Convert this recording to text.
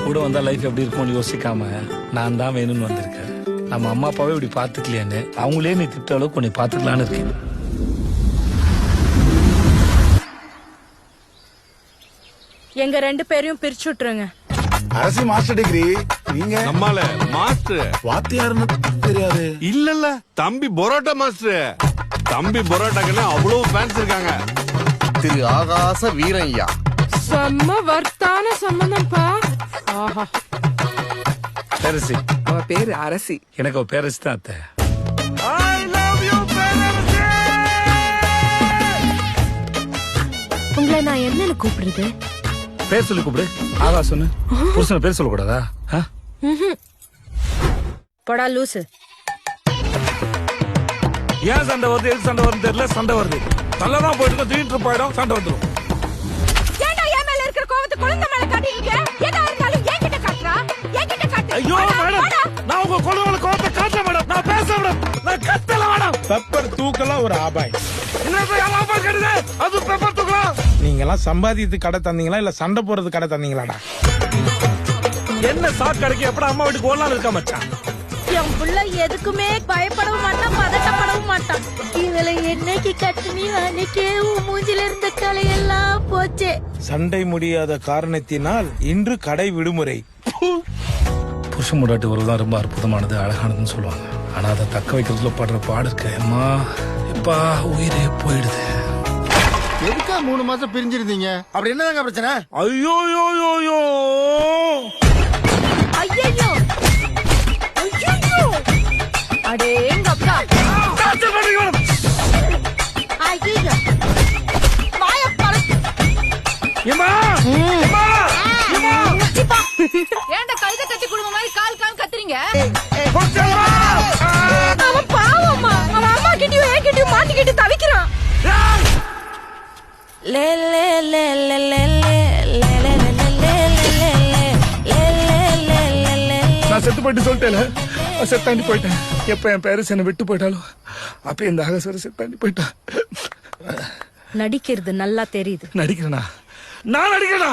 கூட வந்தா லைஃப் எப்படி இருக்கும்னு யோசிக்காம நான் தான் வேணும்னு வந்திருக்கேன். நம்ம அம்மா அப்பாவே இப்படி பாத்துக்கலையான்னு அவங்களே நீ திட்ட அளவுக்கு உன்னை பாத்துக்கலான்னு இருக்கேன். எங்க 2 பேரையும் பிரிச்சு விட்டுருங்க. அரசி மாஸ்டர் டிகிரி, நீங்க நம்மால மாஸ்டர் வாத்தியாருன்னு தெரியாது. இல்ல தம்பி பரோட்டா மாஸ்டர். தம்பி பரோட்டாக்குன்னு அவ்வளவு ஃபேன்ஸ் இருக்காங்க. திரு ஆகாச வீரய்யா. செம்ம வர்த்தான சம்பந்தம்ப்பா. ஆஹா. பேரரசி. அவ பேரு அரசி. எனக்கு அவ பேரரசி தான் அத்தை. உங்களை நான் என்னன்னு கூப்பிடுறது? பேர் சொல்லி கூப்பிடு. ஆகாசன்னு. புருஷன பேர் சொல்லக்கூடாதா? போடா லூசு. ஏன் சண்டை வருது, எது சண்டை வருது தெரியல, சண்டை வருது. நல்லதான் போயிட்டு திடீர்னு போயிடும், சண்டை வந்துடும். ஏன்டா என் மேல இருக்கிற கோவத்தை குழந்தை மேல காட்டிட்டீங்க? எதா இருந்தாலும் என்கிட்ட காட்டுறா. என்கிட்ட காட்டு. ஐயோ மேடம், நான் உங்க குழந்தை கோவத்தை காட்ட மேடம். நான் பேச மேடம். நான் கத்தல மேடம். பெப்பர் தூக்கலாம் ஒரு ஆபாய். அது பெப்பர் தூக்கலாம். நீங்க எல்லாம் சம்பாதித்து கடை தந்தீங்களா இல்ல சண்டை போறது கடை தந்தீங்களாடா? என்ன சாட் கடைக்கு எப்படா அம்மா வீட்டுக்கு ஓடலாம் இருக்கா மச்சான்? என் புள்ள எதுக்குமே பயப்படவும் மாட்டான், பதட்டப்படவும் மாட்டான். இதுல என்னைக்கு கட்டுனி அன்னைக்கே மூஞ்சில இருந்த கலையெல்லாம் போச்சே. சண்டை முடியாத காரணத்தினால் இன்று கடை விடுமுறை. புருஷ முடாட்டி உறவுதான் ரொம்ப அற்புதமானது, அழகானதுன்னு சொல்லுவாங்க. ஆனா அதை தக்க வைக்கிறதுல படுற பாடு இருக்கு அம்மா. இப்பா உயிரே போயிடுது. எதுக்கா 3 மாசம் பிரிஞ்சிருந்தீங்க? அப்படி என்னதாங்க பிரச்சனை? ஐயோ யோ யோ யோ. ஐயோ ஐயோ அடேங்கப்பா. ஐயோ வாய பறக்கு. ஏமா ஏன்டா கழுத கட்டி குடும்ப மாதிரி கால் கால் கத்துறீங்க? போச்சேமா. அவன் பாவம்மா. அவன் அம்மா கிட்டயும் என்கிட்டயும் மாட்டிக்கிட்டு தவிக்கிறான். லே லே லே லே லே லே லே லே லே. நான் செத்து போயிட்டு சொல்லிட்டேன். செத்தாண்டி போயிட்டேன். எப்ப என் பேரஸ் என்ன விட்டு போயிட்டாலும் அப்ப இந்த ஆகாசர செத்தாண்டி போயிட்டான். நடிக்கிறது நல்லா தெரியுது. நடிக்கிறேனா? நான் நடிக்கிறேனா?